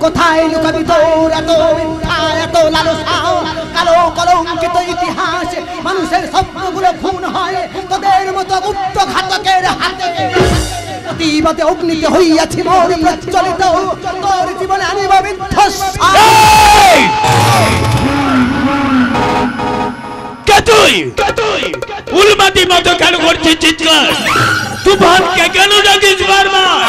কোথায় লুকাবি তোর এত মিথ্যা এত লালসা কালো কলঙ্কিত ইতিহাস মানুষের স্বপ্নগুলো খুন হয় তোদের মতো গুপ্ত ঘাতকের হাতে প্রতিবাদে অগ্নিতে হইয়াছি মোর প্রচলিত তোর জীবনে আনিব বিধ্বস্ত উলমাতি মতো কেন করছিস চিৎকার তুফানকে কেন ডাকিস বারবার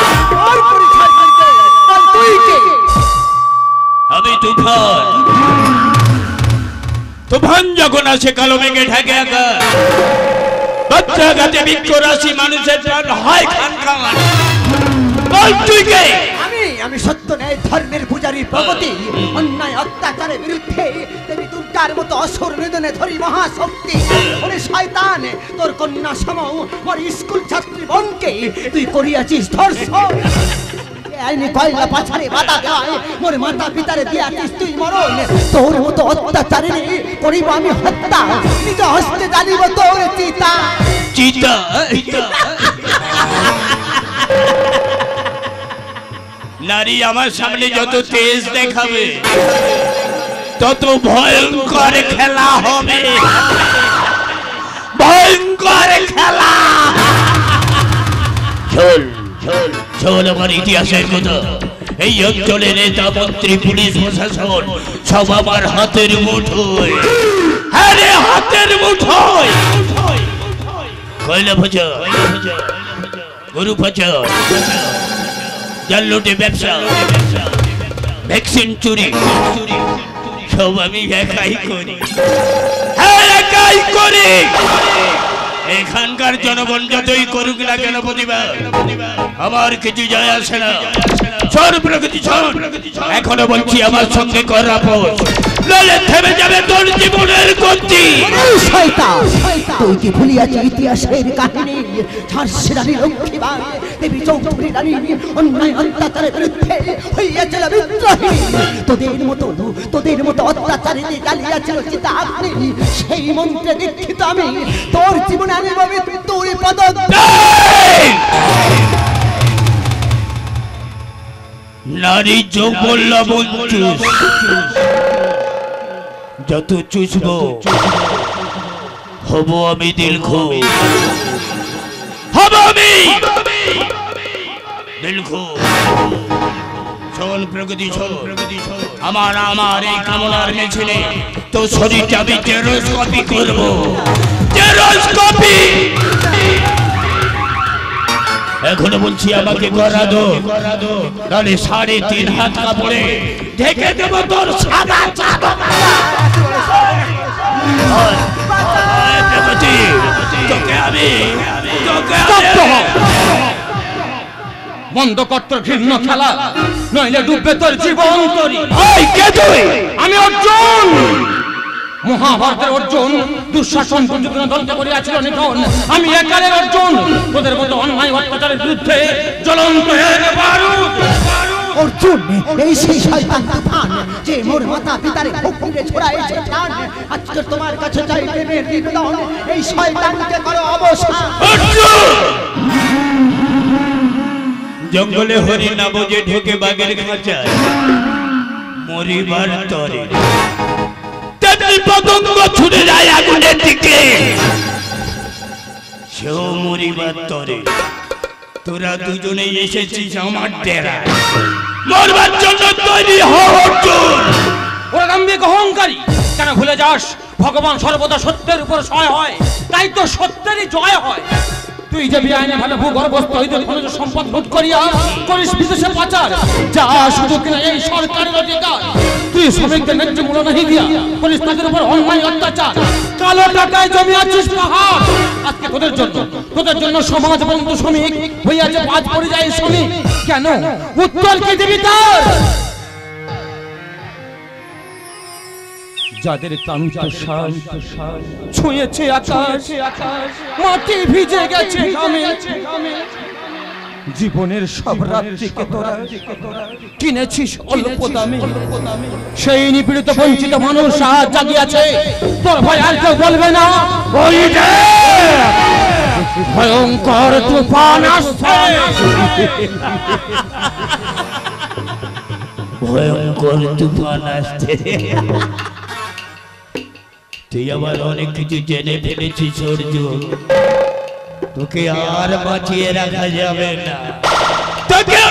আমি তুফান যখন আসে কালো মেঘে ঢাকে আকাশ বাচ্চা গাছে বৃক্ষ রাশি মানুষের প্রাণ হয় খান খান বল তুই কে আমি সত্য ন্যায় ধর্মের পূজারী প্রগতি অন্যায় অত্যাচারের বিরুদ্ধে দেবী দুর্গার মতো অসুর নিধনে ধরি মহাশক্তি ওরে শয়তান তোর কন্যা সম মোর স্কুল ছাত্রী বোনকে তুই করিয়াছিস ধর্ষণ আইনি কয়লা পাছারে বাধা দেয় মোর মাতা পিতারে দিয়াছিস তুই মরণ তোর মতো অত্যাচারে করিব আমি হত্যা নিজ হস্তে জানিব তোর চিতা চিতা নারী আমার সামনে যত তেজ দেখাবে তত ভয়ঙ্কর খেলা হবে ভয়ঙ্কর খেলা চল চল চল আমার ইতিহাসের কথা এই অঞ্চলের নেতা মন্ত্রী পুলিশ প্রশাসন সব আমার হাতের মুঠোয় আরে হাতের মুঠোয় কয়লা পাচার গরু পাচার জাল্লুটে ব্যবসা ভ্যাকসিন চুরি সব আমি একাই করি একাই করি এখানকার জনগণ যতই করুক না কেন প্রতিবাদ আমার কিছু যায় আসে না চল প্রগতি চল এখনো বলছি আমার সঙ্গে কর আপোষ নইলে থেমে যাবে তোর জীবনের গতি শয়তান তুই কি ভুলিয়াছিস ইতিহাসের কাহিনী ঝাঁসি রানী লক্ষ্মীবাই দেবী চৌধুরী রানী অন্যায় অত্যাচারের বিরুদ্ধে হইয়াছিল বিদ্রোহী তোদের মতো অত্যাচারীদের জ্বালিয়াছিল চিতা আগ্নি সেই মন্ত্রে দীক্ষিত আমি তোর জীবনে আনিব মৃত্যুর পদ নারী যৌবন লবণ চুষ যত চুষব হব আমি দীর্ঘ হব আমি দীর্ঘ চল প্রগতি চল আমার এই কামনার মিছিলে তো শরীরটা আমি টেরোস্কোপি করব টেরোস্কোপি এখনো বলছি আমাকে করা দো তাহলে 3.5 হাত কাপড়ে ঢেকে দেব তোর সাদা চাদর বন্ধ করত ঘৃণ্য খেলা নইলে ডুববে তোর জীবন তরি আমি অর্জুন মহাভারতের অর্জুন দুঃশাসন দলকে করিয়াছিল নিধন আমি একালের অর্জুন তোদের মতো অন্যায় অত্যাচারের বিরুদ্ধে জ্বলন্ত অর্জুন এই সেই শয়তান তুফান যে মোর মাতা পিতারে ভক্তিতে ছড়াইছে প্রাণ আজকে তোমার কাছে চাই প্রেমের নিবেদন এই শয়তানকে করো অবসান জঙ্গলে হরি না বোঝে ঢোকে বাঘের খাঁচায় মরিবার তরে তেমনি পতঙ্গ ছুটে যায় আগুনের দিকে সেও মরিবার তরে তোরা দুজনেই এসেছিস আমার ডেরা মরবার জন্য তৈরি হও অর্জুন ওরা দাম্ভিক অহংকারী কেন ভুলে যাস ভগবান সর্বদা সত্যের উপর সহায় হয় তাই তো সত্যেরই জয় হয় তুই যে বেআইনি ভাবে ভূগর্ভস্থ হইতে খনিজ সম্পদ লুট করিয়া করিস বিদেশে পাচার যা শুধু কিনা এই সরকারের অধিকার তুই শ্রমিকদের ন্যায্য মূল্য নাহি দিয়া করিস তাদের উপর অন্যায় অত্যাচার কালো টাকায় জমি আছিস পাহাড় আজকে তোদের জন্য সমাজ বন্ধু শ্রমিক হইয়াছে আজ পরিযায়ী শ্রমিক কেন উত্তর কি দিবি তার যাদের ক্লান্ত শ্বাস ছুঁয়েছে আকাশ মাটি ভিজে গেছে ঘামে জীবনের সব রাত্রিকে তোরা কিনেছিস অল্প দামে সেই নিপীড়িত বঞ্চিত মানুষ আজ জাগিয়াছে তোর ভয় আর কেউ বলবে না ওই যে ভয়ঙ্কর তুফান আসছে ভয়ঙ্কর তুফান আসছে। তুই আবার অনেক কিছু জেনে ফেলেছিস সূর্য, তোকে আর বাঁচিয়ে রাখা যাবে না। তোকে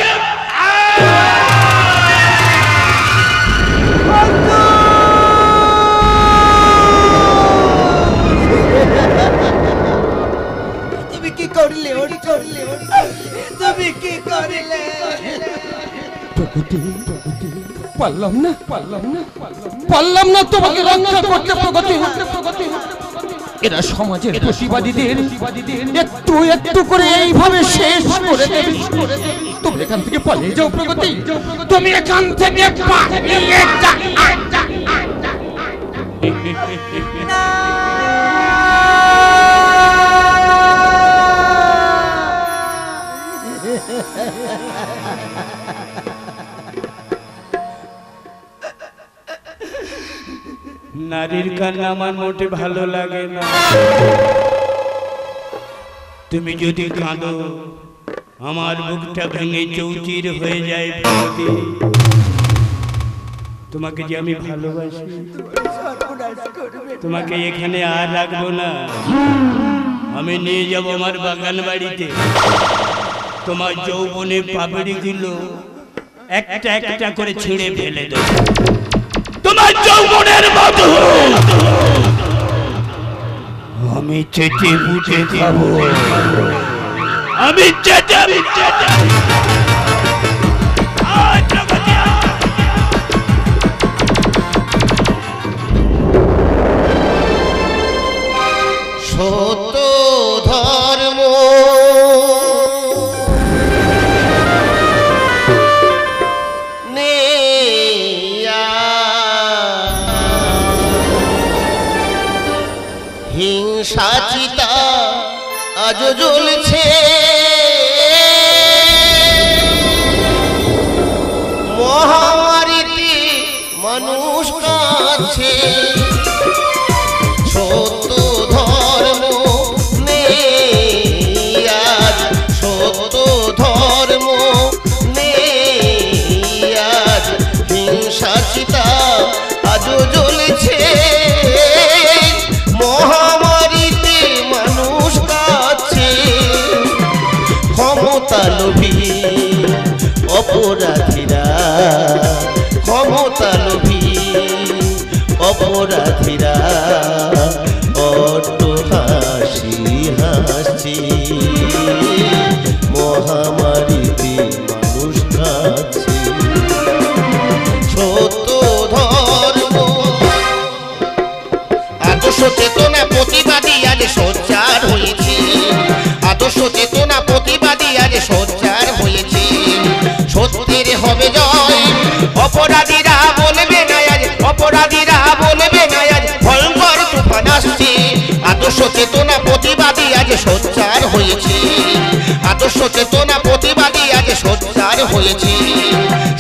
তুমি কি করলে তুমি কি করলে? পারলাম না তোমাকে রক্ষা করতে প্রগতি। এরা সমাজের প্রতিবাদীদের একটু একটু করে এইভাবে শেষ করে দেবে। তুমি এখান থেকে পালিয়ে যাও প্রগতি, তুমি এখান থেকে পালিয়ে যাও। নারীর কান্না আমার মোটে ভালো লাগে না। তুমি যদি কাঁদো আমার বুকটা ভেঙে চৌচির হয়ে যায়। তোমাকে যে আমি ভালোবাসি, তোমাকে এখানে আর রাখবো না। আমি নিয়ে যাব আমার বাগান বাড়িতে। তোমার যৌবনে পাপড়িগুলো একটা একটা করে ছিঁড়ে ফেলে দেবো। তোমার যৌবনের মধু আমি চেটে বুঝে খাবো। আমি চেটে সত্য ধর্ম হিংসা চিতা আজ জ্বলছে, মহামারীতে মানুষ কাঁদছে। সত্য ধর্ম নেই আজ, সত্য ধর্ম নেই আজ, হিংসা চিতা আজ জ্বলছে, মহামারীতে মানুষ কাঁদছে। ক্ষমতা লোভী অপরাধীরা, ক্ষমতা লোভী অপরাধীরা অট্ট হাসি হাসছে, মহামারীতে মানুষ কাঁদছে। সত্য ধর্ম আদর্শ চেতনা প্রতিবাদী আজ সোচ্চার হয়েছে, আদর্শ চেতনা প্রতিবাদী আজ সোচ্চার হয়েছে। সত্যের হবে জয়, অপরাধীরা বলবে না আজ, অপরাধীরা বলবে না আজ, ভয়ঙ্কর তুফান আসছে। আদর্শ চেতনা প্রতিবাদী আজ সোচ্চার হয়েছে, আদর্শ চেতনা প্রতিবাদী আজ সোচ্চার হয়েছে।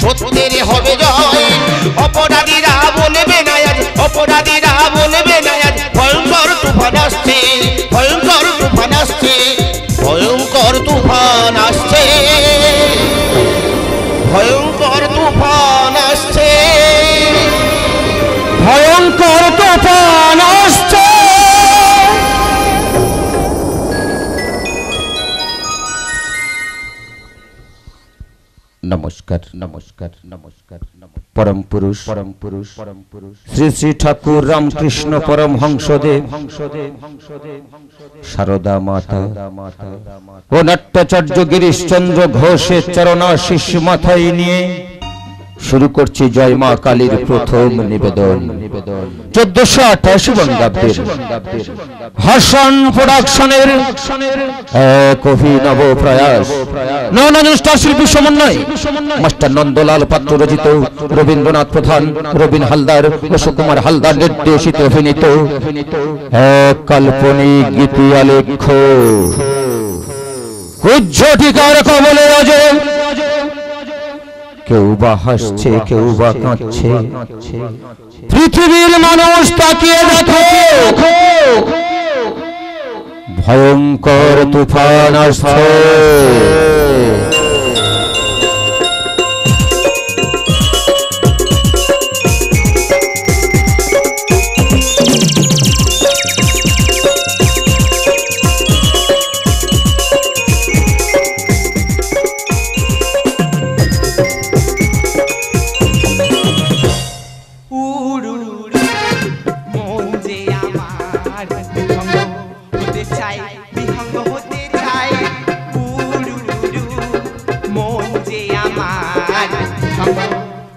সত্যের হবে জয়, অপরাধীরা বলবে না আজ, অপরাধীরা বলবে না আজ, ভয়ঙ্কর তুফান আসছে, ভয়ঙ্কর তুফান আসছে, ভয়ঙ্কর তুফান আসছে, ভয়ঙ্কর তুফান আসছে, ভয়ঙ্কর তুফান আসছে। নমস্কার নমস্কার নমস্কার পরম পুরুষ পরম পুরুষ পরম পুরুষ শ্রী শ্রী ঠাকুর রামকৃষ্ণ পরমহংসদেব সারদা মাতা ও নাট্যাচার্য গিরিশচন্দ্র ঘোষের চরণাশিস মাথায় নিয়ে শুরু করছি জয় মা কালীর প্রথম নিবেদন। 1428 বঙ্গাব্দের হাসান প্রোডাকশনের এক অভিনব প্রয়াস, নবনিষ্ঠা শিল্পী সমন্বয় মাস্টার নন্দলাল পাত্র রচিত, রবীন্দ্রনাথ প্রধান, রবীন হালদার ও সুকুমার হালদার নির্দেশিত অভিনীত এক কাল্পনিক গীতি আলেখ্য উজ্জ্বটিকার কবলে অজে। কেউ বা হাসছে, কেউ বা কাঁদছে, পৃথিবীর মানুষ তাকিয়ে দেখো, ভয়ঙ্কর তুফান আসছে। যে আমার বিহঙ্গ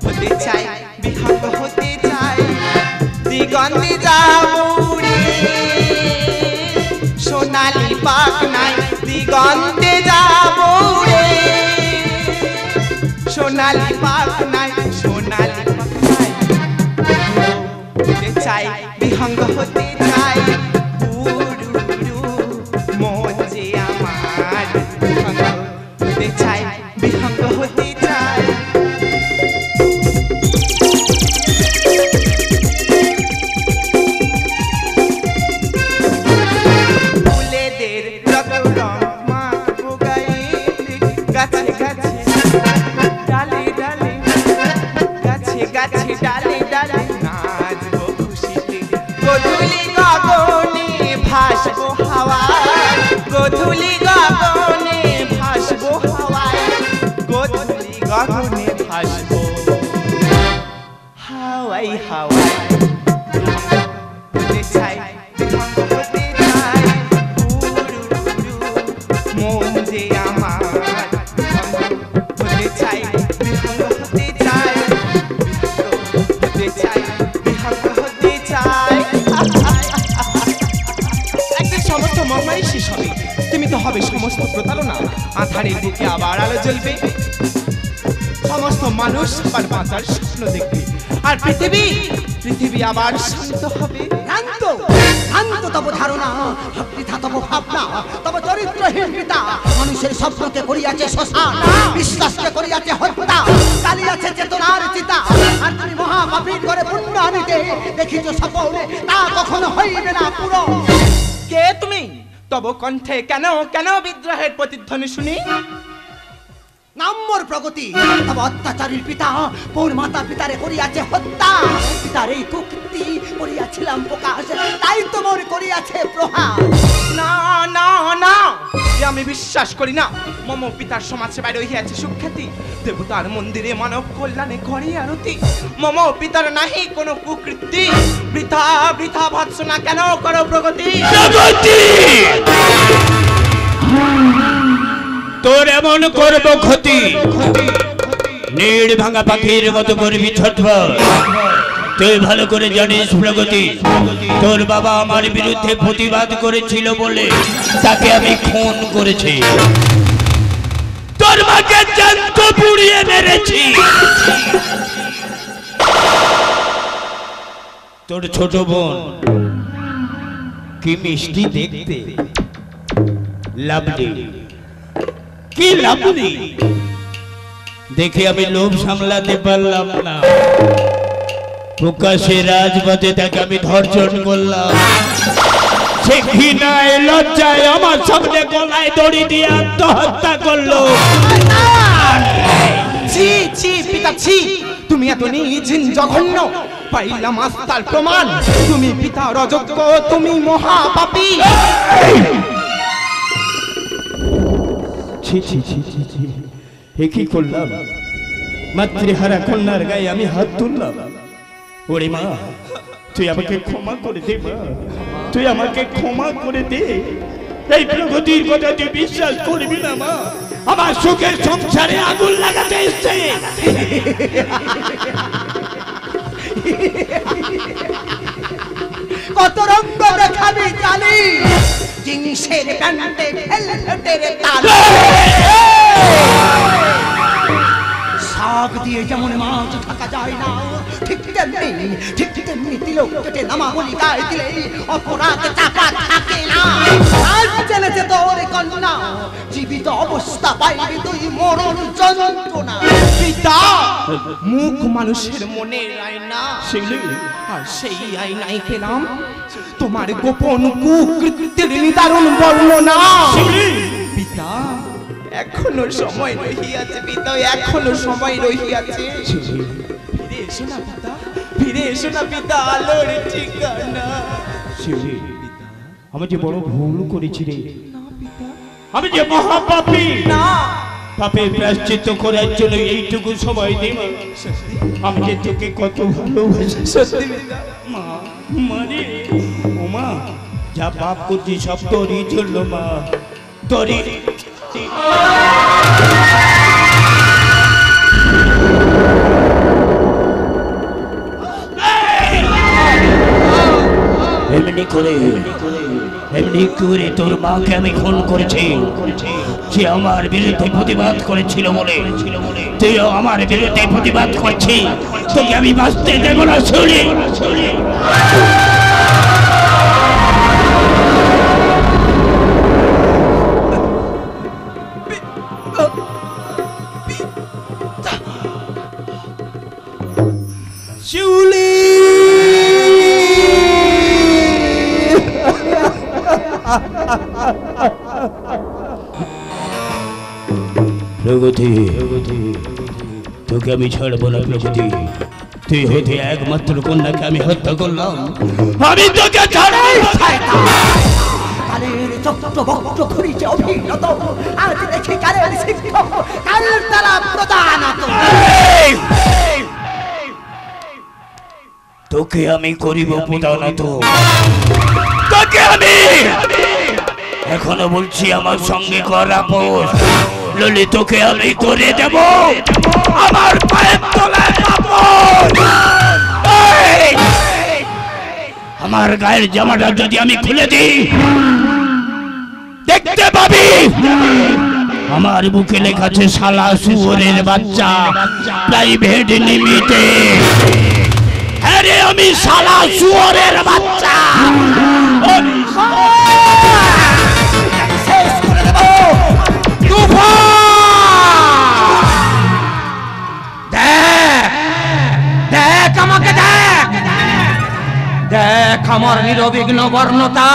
হতে চাই, বিহঙ্গ হতে চাই। দিগন্তে যাব উড়ে সোনালি পাখ নাই, দিগন্তে যাব উড়ে সোনালি পাখ নাই, সোনালি পাখ নাই। হতে চাই, বিহঙ্গ হতে চাই। উড়ু মন যে আমার বিহঙ্গ হতে চাই, বিহঙ্গ হতে চাই। ফুলেদের রং রং মাখবো গায়ে, গাছে গাছে ডালে ডালে, গাছে গাছে ডালে ডালে নাচবো খুশিতে। গোধূলি গগনে ভাসবো হাওয়ায়, গোধূলি গগনে ভাসবো হাওয়ায়, গোধূলি গগনে ভাসবো হাওয়াই হাওয়াই। হতে চাই, বিহঙ্গ হতে চাই। উড়ু মন যে আমার বিহঙ্গ হতে চাই, বিহঙ্গ হতে চাই, বিহঙ্গ হতে চাই, বিহঙ্গ হতে চাই। একদিন সমস্ত মর্মাই শেষ হবে, তুমি তো হবে সমস্ত প্রতারণা। আধারের বুকে আবার আলো জ্বলবে, সমস্ত মানুষ আবার বাঁচার স্বপ্ন দেখবে, আর পৃথিবী পৃথিবী আবার শান্ত হবে। ভ্রান্ত ভ্রান্ত তব ধারণা, বৃথা তব ভাবনা, তব চরিত্রহীন পিতা মানুষের স্বপ্নকে করিয়াছে শ্মশান, বিশ্বাসকে করিয়াছে হত্যা, চালিয়াছে চেতনার চিতা। আর তুমি মহাপাপীর করে পুণ্য আনিতে দেখিছ সফল, তা কখনো হইবে না পুরো। কে তুমি? তব কণ্ঠে কেন কেন বিদ্রোহের প্রতিধ্বনি শুনি? নাম্বর প্রগতি, তব অত্যাচারীর পিতা পৌর মাতা পিতারে করিয়াছে হত্যা। পিতার এই কুকৃতি করিয়াছিলাম প্রকাশ, তাই তো মোর করিয়াছে প্রহার। না না না, এ আমি বিশ্বাস করি না। মম পিতার সমাজ সেবায় রহিয়াছে সুখ্যাতি, দেবতার মন্দিরে মানব কল্যাণে করে আরতি। মম পিতার নাহি কোনো কুকৃতি, বৃথা বৃথা ভৎসনা কেন করো প্রগতি? তোর এমন করব ক্ষতি, নীড় ভাঙা পাখির মতো করবি ছটফট। তুই ভালো করে জানিস প্রগতি, তোর বাবা আমার বিরুদ্ধে প্রতিবাদ করেছিল বলে তাকে আমি খুন করেছি, তোর মাকে জ্যান্ত পুড়িয়ে মেরেছি। তোর ছোট বোন কি মিষ্টি দেখতে, লাভলি, কি লাভলি। দেখে আমি লোভ সামলাতে পারলাম না, প্রকাশ্যে রাজপথে তাকে আমি ধর্ষণ করলাম। সে ঘৃণায় লজ্জায় আমার সামনে গলায় দড়ি দিয়ে আত্মহত্যা করলো। ছি ছি পিতা ছি, তুমি এত নির্জীন জঘন্য, পাইলাম আস্থার প্রমাণ। তুমি পিতা অযোগ্য, তুমি মহাপাপী। ছি ছি ছি ছি ছি, এ কি করলাম? মাতৃহারা কন্যার গায়ে আমি হাত তুললাম। ওরে মা, তুই আমাকে ক্ষমা করে দে মা, তুই আমাকে ক্ষমা করে দে। এই প্রগতির কথা তুই বিশ্বাস করবি না মা, আমার সুখের সংসারে আগুন লাগাতে এসছে। কত রঙ্গ দেখাবি জানি, জিনিসের প্যান্টে ভেলভেটের তাল। শাক দিয়ে যেমন মাছ ঢাকা যায় না, ঠিক তেমনি তিলক কেটে নামাবলি গায়ে দিলে অপরাধ চাপা থাকে না। আজ জেনেছে তোর কন্যা, জীবিত অবস্থা পাইবি তুই মরণ যন্ত্রণা। পিতা, মুখ মানুষের মনের আয়না, আর সেই আয়নায় পেলাম তোমার গোপন কুকৃত্যের নিদারুণ বর্ণনা। পিতা, এখনো সময় রহিয়াছে পিতা, এখনো সময় রহিয়াছে। ফিরে এসো না পিতা, ফিরে এসো না পিতা, আলোর ঠিকানা। আমি যে বড় ভুল করেছি রে, আমি যে মহাপাপী। না, পাপের প্রায়শ্চিত্ত করার জন্য এইটুকু সময় দে মা। আমি যে তোকে কত ভালোবাসি। সত্যি পিতা। মা, মানে ও মা, যা পাপ করছি সব তোরই জন্য মা, তোরই। এমনি করে তোর মাকে আমি খুন করেছি। সে আমার বিরুদ্ধে প্রতিবাদ করেছিল বলে তুইও আমার বিরুদ্ধে প্রতিবাদ করছিস। তোকে আমি বাঁচতে দেব না শুনি। শিউলি প্রগতি, তোকে আমি ছাড়বো না প্রগতি। তুই হতে একমাত্র কন্যাকে আমি হত্যা করলাম, আমি তোকে ছাড়াই। কালের চক্রবক্র ঘুরিছে অভিনত, আজ দেখি কালের শিক্ষক কাল তারা প্রদানত। তোকে আমি করিব প্রদানত, তোকে আমি এখনো বলছি আমার সঙ্গে কর আপোষ, ললি তোকে আমি করে দেব আমার পায়ের তলায় আপোষ। আমার গায়ের জামাটা যদি আমি খুলে দিই দেখতে পাবি আমার বুকে লেখা আছে শালা শুয়োরের বাচ্চা প্রাইভেট লিমিটেড। আরে আমি শালা শুয়োরের বাচ্চা। শেষ করে দেব। দেখ আমাকে, দেখ দেখ আমার নিরবিঘ্ন বর্ণতা।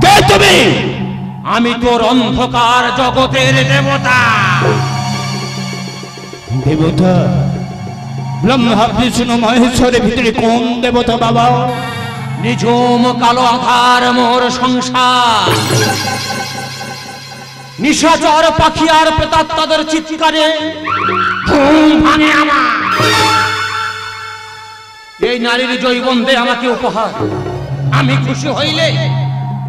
কে তুমি? আমি তোর অন্ধকার জগতের দেবতা। দেবতা? ব্রহ্মা বিষ্ণু মহেশ্বরের ভিতরে কোন দেবতা বাবা? নিঝুম কালো আধার মোর সংসার, নিশাচর পাখি আর প্রেতাত্মাদের চিৎকারে ঘুম ভাঙে আমার। এই নারীর জৈবন দে আমাকে উপহার, আমি খুশি হইলে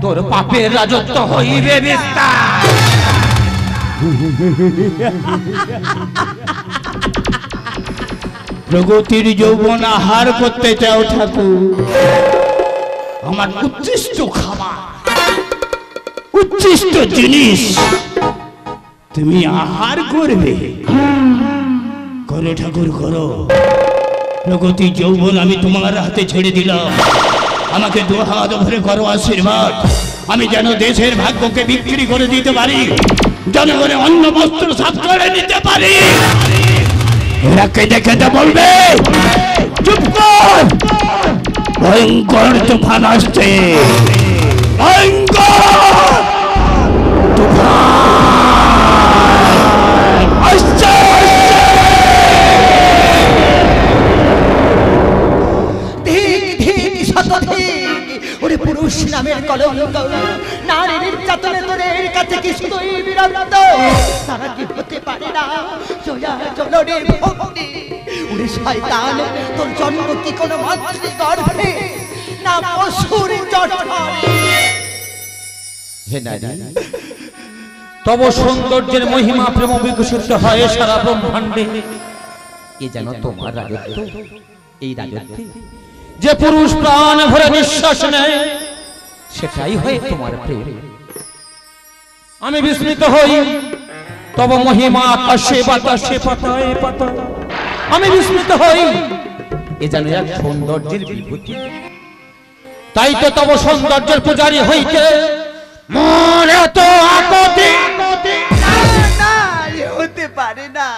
তোর পাপের রাজত্ব হইবে বিস্তার। প্রগতির যৌবন আহার করতে চাও ঠাকুর? আমার উচ্ছিষ্ট খাবার, উচ্ছিষ্ট জিনিস তুমি আহার করবে? করো ঠাকুর করো। প্রগতি যৌবন আমি তোমার হাতে ছেড়ে দিলাম, আমাকে দু হাত ভরে করো আশীর্বাদ। আমি যেন দেশের ভাগ্যকে বিক্রি করে দিতে পারি, জনগণের অন্ন বস্ত্র সাফ করে নিতে পারি। এরা কেঁদে কেঁদে বলবে চুপ কর, ভয়ঙ্কর তুফান আসছে, ভয়ঙ্কর তুফান আসছে। ঠিক ঠিক শতধিক ওরে পুরুষ নামের কলঙ্ক, নারী নির্যাতনে তোদের কাছে কি শুধুই বিরক্ত? তারা কি হতে পারে না জয়া জলনের ভক্তি? ওরে শয়তান, তোর জন্ম কি কোনো মাতৃ গর্ভে না পশুর জঠরে? হে নারী, তব সৌন্দর্যের মহিমা প্রেম বিকশিত হয় সারা ব্রহ্মাণ্ডে। এ যেন তোমার রাজত্ব। এই রাজত্বে যে পুরুষ প্রাণ ভরে নিঃশ্বাস নেয় সেটাই হয় তোমার প্রেম। আমি বিস্মিত হই তব মহিমা আকাশে বাতাসে পাতায় পাতায়। আমি বিস্মিত হই, এ যেন এক সৌন্দর্যের বিভূতি। তাই তো তব সৌন্দর্যের পূজারী হইতে মন এত আকতি। না, এ হতে পারে না,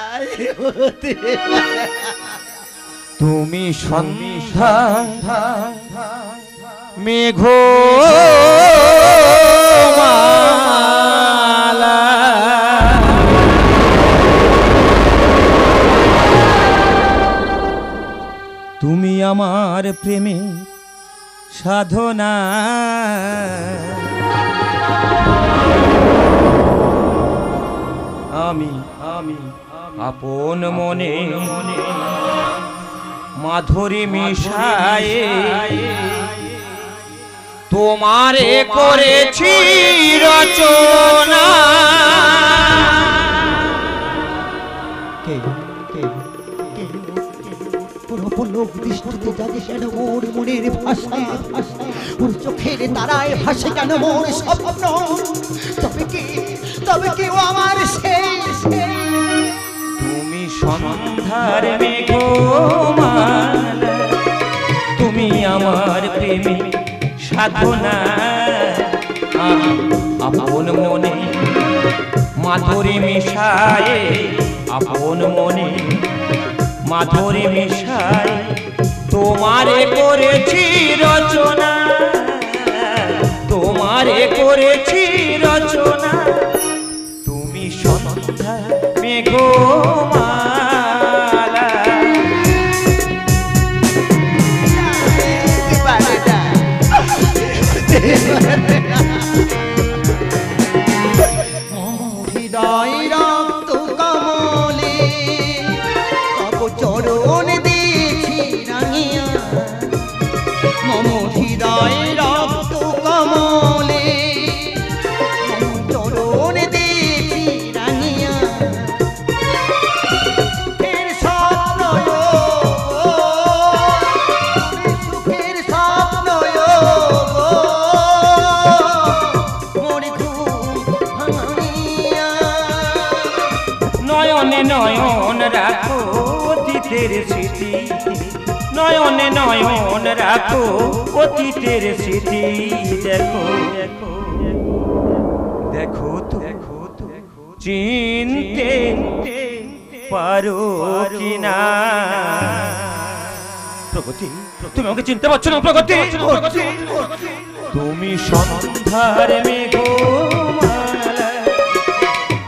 এ হতে পারে না। তুমি সন্ধ্যা মেঘ মালা, তুমি আমার প্রেমে সাধনা। আমি আপন মনে মাধুরী মিশায়ে তোমারে করেছি রচনা। ওর অপলোক দৃষ্টিতে জাগে কেন মোর মনের ভাষা, ওর চোখের তারায় ভাসে কেন মোর স্বপ্ন। তবে কি ও আমার সেই তুমি সন্ধ্যার মেঘমালা, তুমি আমার প্রেমী সাধনা। আপন মনে মাধুরী মিশায়ে, আপন মনে মাধুরী মিশায়ে তোমারে করেছি রচনা, তোমারে করেছি রচনা। তুমি সন্ধ্যা মেঘমালা। হৃদয় রক্ত কমলে তব চরণ দিয়েছি রাঙিয়া, মম হৃদয় রক্ত কমলে মম চরণ দিয়েছি রাঙিয়া। সুখের স্বপ্ন সুখের স্বপ্ন মরি ঘুম ভাঙিয়া। নয়নে নয়ন রাখো অতীতের স্মৃতি, নয়নে নয়ন রাখো অতীতের স্মৃতি। দেখো দেখো তো চিনতে পারো কিনা। প্রগতি, তুমি আমাকে চিনতে পারছো না প্রগতি? তুমি সন্ধ্যার মেঘমালা,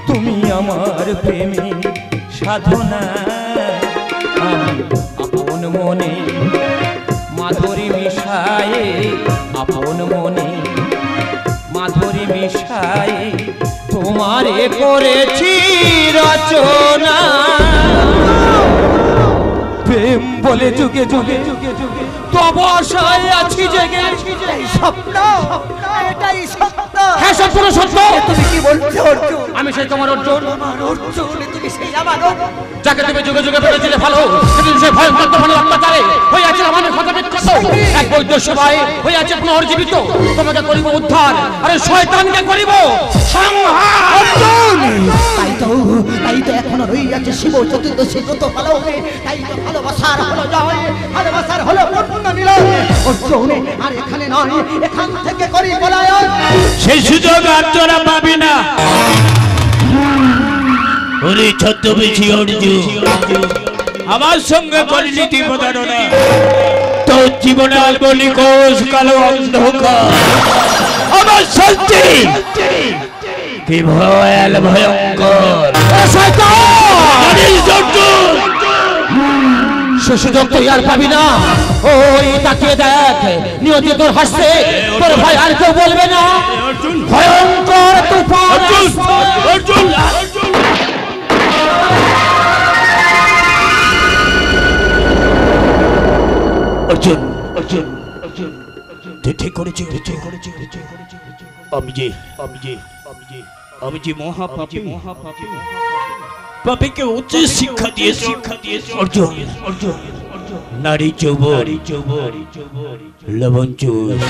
তুমি আমার প্রেমী সাধনা। আপন মনে মাধুরী মিশায়ে, আপন মনে মাধুরী মিশায়ে তোমারে করেছি রচনা। প্রেম বলে যুগে যুগে তব আশায় আছি জেগে। স্বপ্ন এটাই সত্য। হ্যাঁ সত্য সত্য। তুমি কি বলছো অর্জুন? আমি সেই তোমার অর্জুন, আমার অর্জুন, তুমি সেই আমার অর্জুন। যাকে তুমি যুগে যুগে পেরেছিলে ভালো, সেদিন সে ভয়ঙ্কর ভালো অত্যাচারে হয়ে আছে আমাদের কথা বিখ্যাত। এক বৈদ্য সেবায় হয়ে আছে পুনর্জীবিত। তোমাকে করিব উদ্ধার, আরে শয়তানকে করিব সংহার। অর্জুন, তাই তো এখনো রইয়াছে শিব চতুর্দশী ব্রত পালনে। তাই তো ভালোবাসার হলো জয়, ভালোবাসার হলো পূর্ণ মিলন। অর্জুন আর এখানে নয়, এখান থেকে করি পলায়ন। সেই সুযোগ আর তোরা পাবি না। ওরে ছদ্মবেশী অর্জুন, আমার সঙ্গে পরিণতি প্রতারণা, তোর জীবনে আর বলি কোষ কালো অন্ধকার। আমার সত্যি কি ভয়াল ভয়ঙ্কর। সে সুযোগ তুই আর পাবি না। ওই তাকিয়ে দেখ, নিয়তি তোর হাসছে, তোর ভয় আর কেউ বলবে না। ভয়ঙ্কর তুফান অর্জুন, অর্জুন, অর্জুন, অর্জুন, তুই ঠিক করেছিস। আমি যে মহাপাপী, পাপীকে উচ্চ শিক্ষা দিয়েছি। অর্জুন, নারী যৌবন লবণ চুষ,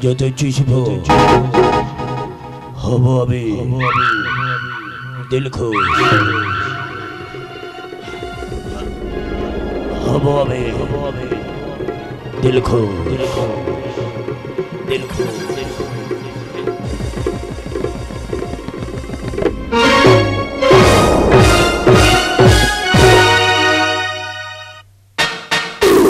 যত চুষব হব আমি দিল খুশ, হব আমি দিল খুশ।